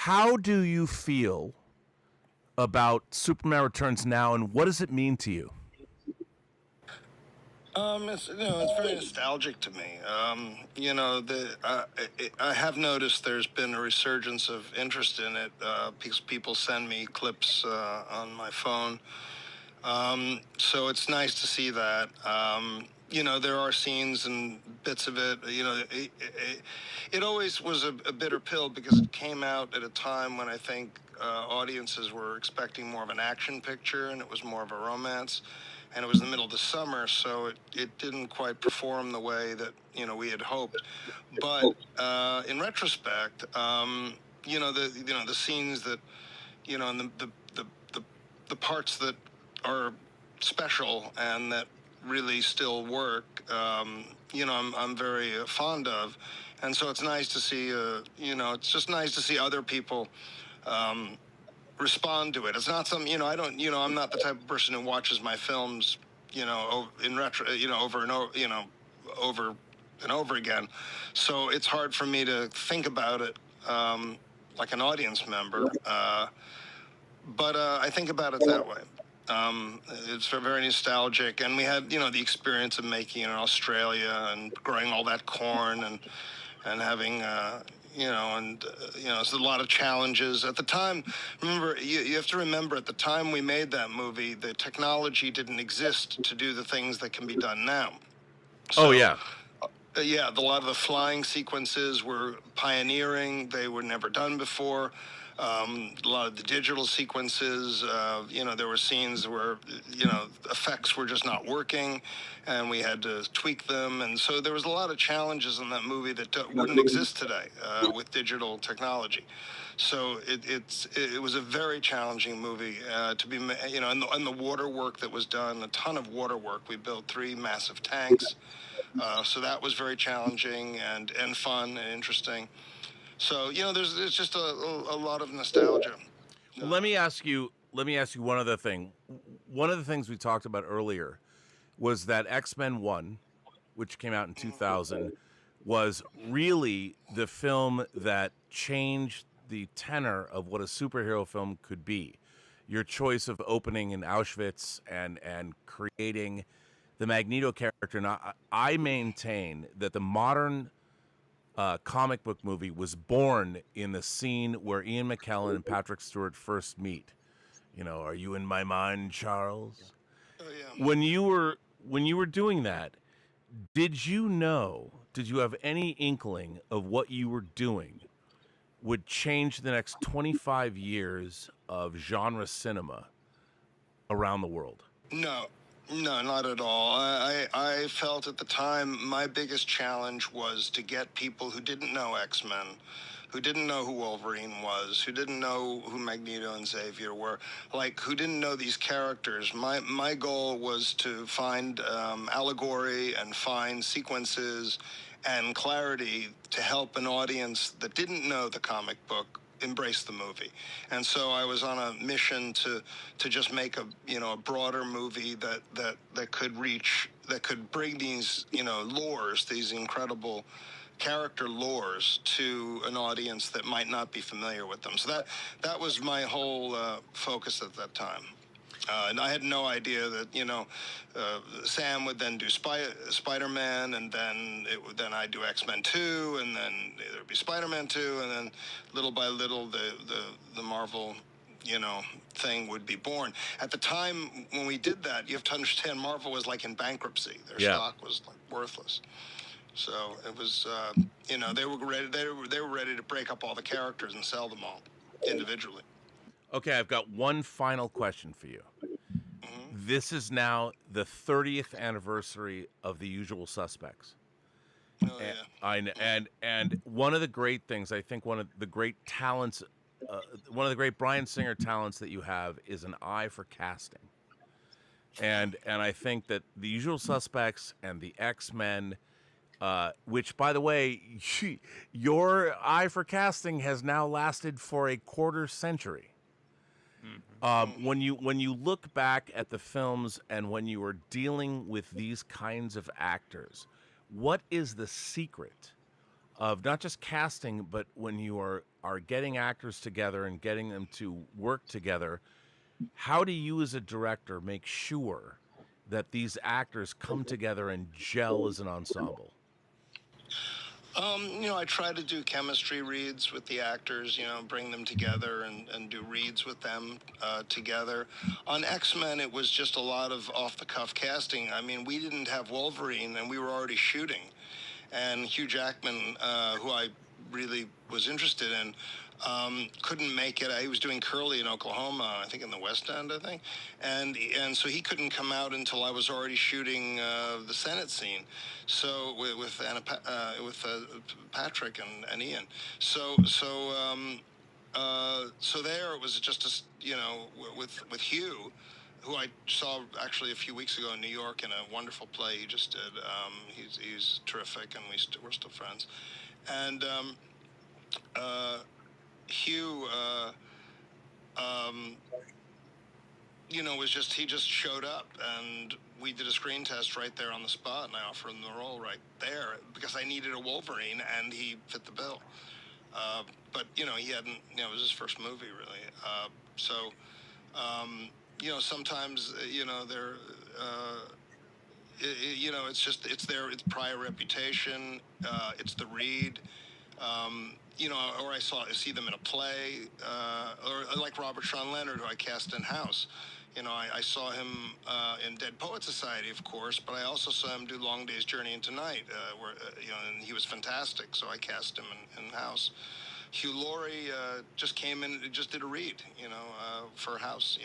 how do you feel about Superman Returns now, and what does it mean to you? It's very nostalgic to me. I have noticed there's been a resurgence of interest in it because people send me clips on my phone. So it's nice to see that. There are scenes and bits of it. It always was a bitter pill because it came out at a time when I think audiences were expecting more of an action picture, and it was more of a romance. And it was in the middle of the summer, so it didn't quite perform the way that we had hoped. But in retrospect, the scenes that and the parts that are special and that really still work, I'm very fond of. And so it's nice to see, it's just nice to see other people respond to it. It's not some, I'm not the type of person who watches my films, in retro, over and over, over and over again. So it's hard for me to think about it like an audience member. But I think about it that way. It's very nostalgic, and we had, the experience of making it in Australia and growing all that corn and having, it's a lot of challenges at the time. Remember, you have to remember, at the time we made that movie, the technology didn't exist to do the things that can be done now. Oh So, yeah. a lot of the flying sequences were pioneering. They were never done before. A lot of the digital sequences, there were scenes where, effects were just not working, and we had to tweak them. And so there was a lot of challenges in that movie that wouldn't exist today with digital technology. So it was a very challenging movie to be, and the water work that was done, a ton of water work. We built 3 massive tanks. So that was very challenging and fun and interesting. So there's just a lot of nostalgia. Well, let me ask you. Let me ask you one other thing. One of the things we talked about earlier was that X-Men 1, which came out in 2000, was really the film that changed the tenor of what a superhero film could be. Your choice of opening in Auschwitz and creating the Magneto character. Now, I maintain that the modern comic book movie was born in the scene where Ian McKellen and Patrick Stewart first meet. Are you in my mind, Charles? Oh yeah. When you were doing that, did you know? Did you have any inkling of what you were doing would change the next 25 years of genre cinema around the world? No, no, not at all. I felt at the time my biggest challenge was to get people who didn't know X-Men, who didn't know who Wolverine was, who didn't know who Magneto and Xavier were, like who didn't know these characters. My goal was to find allegory and find sequences and clarity to help an audience that didn't know the comic book embrace the movie. And so I was on a mission to just make a broader movie that could reach, that could bring these lores, these incredible character lores, to an audience that might not be familiar with them. So that was my whole focus at that time. And I had no idea that Sam would then do Spider-Man, and then I'd do X-Men 2, and then there'd be Spider-Man 2, and then little by little the Marvel thing would be born. At the time when we did that, you have to understand, Marvel was like in bankruptcy. Their stock was like worthless. So it was they were ready to break up all the characters and sell them all individually. Okay, I've got one final question for you. This is now the 30th anniversary of The Usual Suspects. Oh yeah. And one of the great things, I think one of the great talents, one of the great Bryan Singer talents that you have is an eye for casting. And I think that The Usual Suspects and the X-Men, which, by the way, your eye for casting has now lasted for a quarter century. When you look back at the films and when you are dealing with these kinds of actors, what is the secret of not just casting, but when you are getting actors together and getting them to work together, how do you as a director make sure that these actors come together and gel as an ensemble? I try to do chemistry reads with the actors, bring them together and do reads with them together. On X-Men, it was just a lot of off-the-cuff casting. I mean, we didn't have Wolverine, and we were already shooting. And Hugh Jackman, who I really was interested in, couldn't make it. He was doing Curly in Oklahoma, I think in the West End, I think, and so he couldn't come out until I was already shooting the Senate scene, so with Patrick and Ian. So there it was just with Hugh, who I saw actually a few weeks ago in New York in a wonderful play he just did. He's terrific, and we're still friends. And uh, Hugh, um, he just showed up, and we did a screen test right there on the spot, and I offered him the role right there because I needed a Wolverine, and he fit the bill. But he hadn't. It was his first movie, really. Sometimes they're. It's prior reputation. It's the read. Or I see them in a play, or like Robert Sean Leonard, who I cast in House. I saw him in Dead Poet Society, of course, but I also saw him do Long Day's Journey into Night, and he was fantastic. So I cast him in House. Hugh Laurie just came in, just did a read, for House.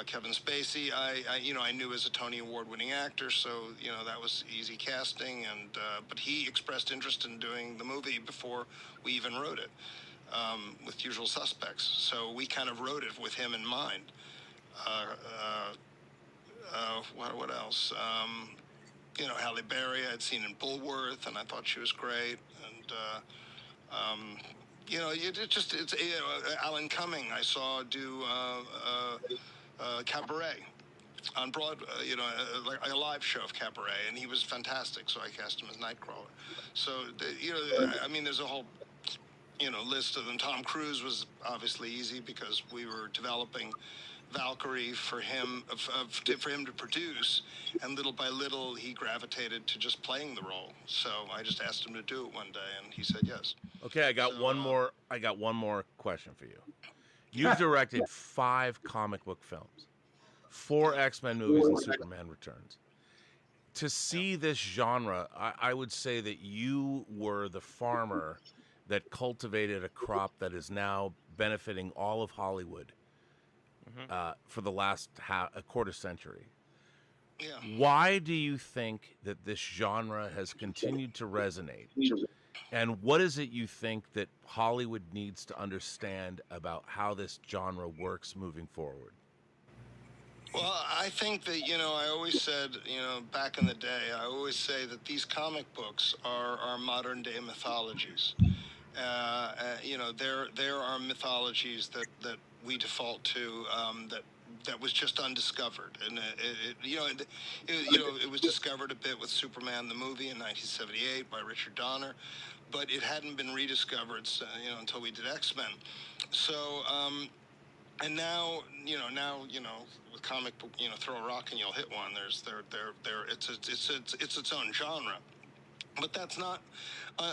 Kevin Spacey, I knew as a Tony Award-winning actor, so that was easy casting. And but he expressed interest in doing the movie before we even wrote it, with Usual Suspects. So we kind of wrote it with him in mind. What else? Halle Berry I'd seen in Bullworth, and I thought she was great. And it's Alan Cumming I saw do Cabaret on Broadway, like a live show of Cabaret, and he was fantastic. So I cast him as Nightcrawler. So I mean, there's a whole list of them. Tom Cruise was obviously easy because we were developing Valkyrie for him for him to produce, and little by little he gravitated to just playing the role. So I just asked him to do it one day, and he said yes. Okay, I got one more. I got one more question for you. You've directed 5 comic book films, 4 X-Men movies, and Superman Returns. To see this genre, I would say that you were the farmer that cultivated a crop that is now benefiting all of Hollywood for the last a quarter century. Yeah. Why do you think that this genre has continued to resonate? And what is it you think that Hollywood needs to understand about how this genre works moving forward? Well, I think that, I always said, back in the day, I always say that these comic books are modern day mythologies. There are mythologies that we default to, that was just undiscovered, and it was discovered a bit with Superman the movie in 1978 by Richard Donner, but it hadn't been rediscovered, until we did X-Men. So, and now with comic book, throw a rock and you'll hit one. It's its own genre. But that's not,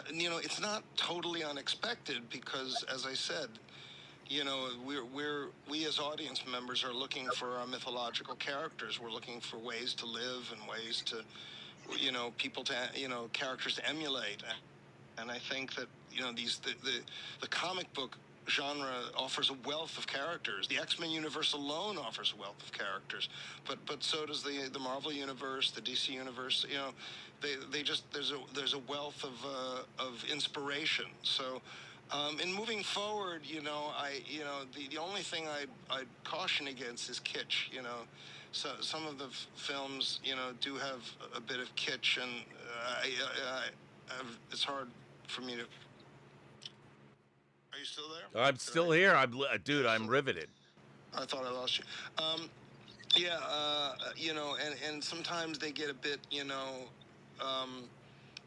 it's not totally unexpected because, as I said, we as audience members are looking for our mythological characters. We're looking for ways to live and ways to, people to, characters to emulate. And I think that, the comic book genre offers a wealth of characters. The X-Men universe alone offers a wealth of characters, but so does the Marvel universe, the DC universe. They just there's a wealth of inspiration. So, in moving forward, the only thing I'd caution against is kitsch. So some of the films, do have a bit of kitsch, and it's hard for me to. Are you still there? I'm still here. Dude, I'm riveted. I thought I lost you. And sometimes they get a bit,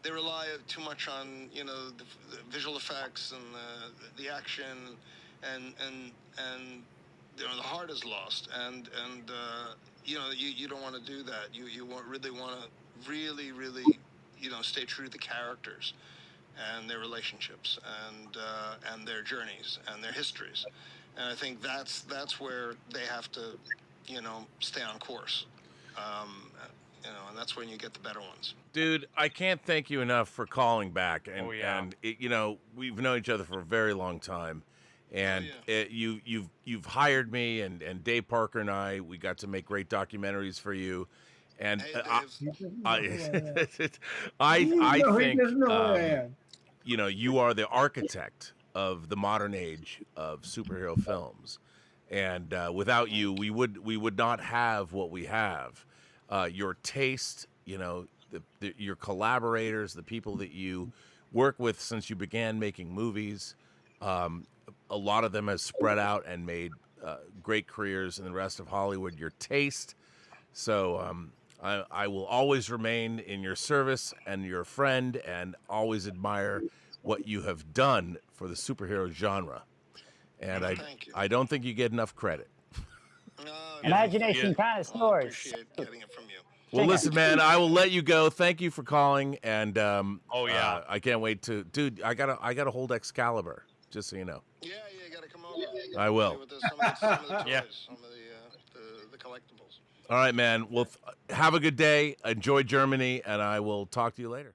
they rely too much on the visual effects and the action, and the heart is lost, and you don't want to do that. You really want to really stay true to the characters and their relationships and their journeys and their histories, and I think that's where they have to stay on course. Um, and that's when you get the better ones. Dude, I can't thank you enough for calling back, and Oh, yeah. and we've known each other for a very long time, and you've hired me, and Dave Parker and we got to make great documentaries for you, and Hey, I No, he think doesn't know who I am. you are the architect of the modern age of superhero films, and without you, we would not have what we have. Your taste, your collaborators, the people that you work with since you began making movies, a lot of them have spread out and made great careers in the rest of Hollywood. Your taste, so I will always remain in your service and your friend, and always admire what you have done for the superhero genre. And Thank you. I don't think you get enough credit. Imagination Yeah. kind of I stores. appreciate getting it from you. Well, Check listen, man, I will let you go. Thank you for calling, and Oh, yeah. I can't wait to, dude. I gotta hold Excalibur, just so you know. Yeah, you got to come over. I will. Play with some of the toys, Yeah. some of the collectibles. All right, man. Well, have a good day. Enjoy Germany, and I will talk to you later.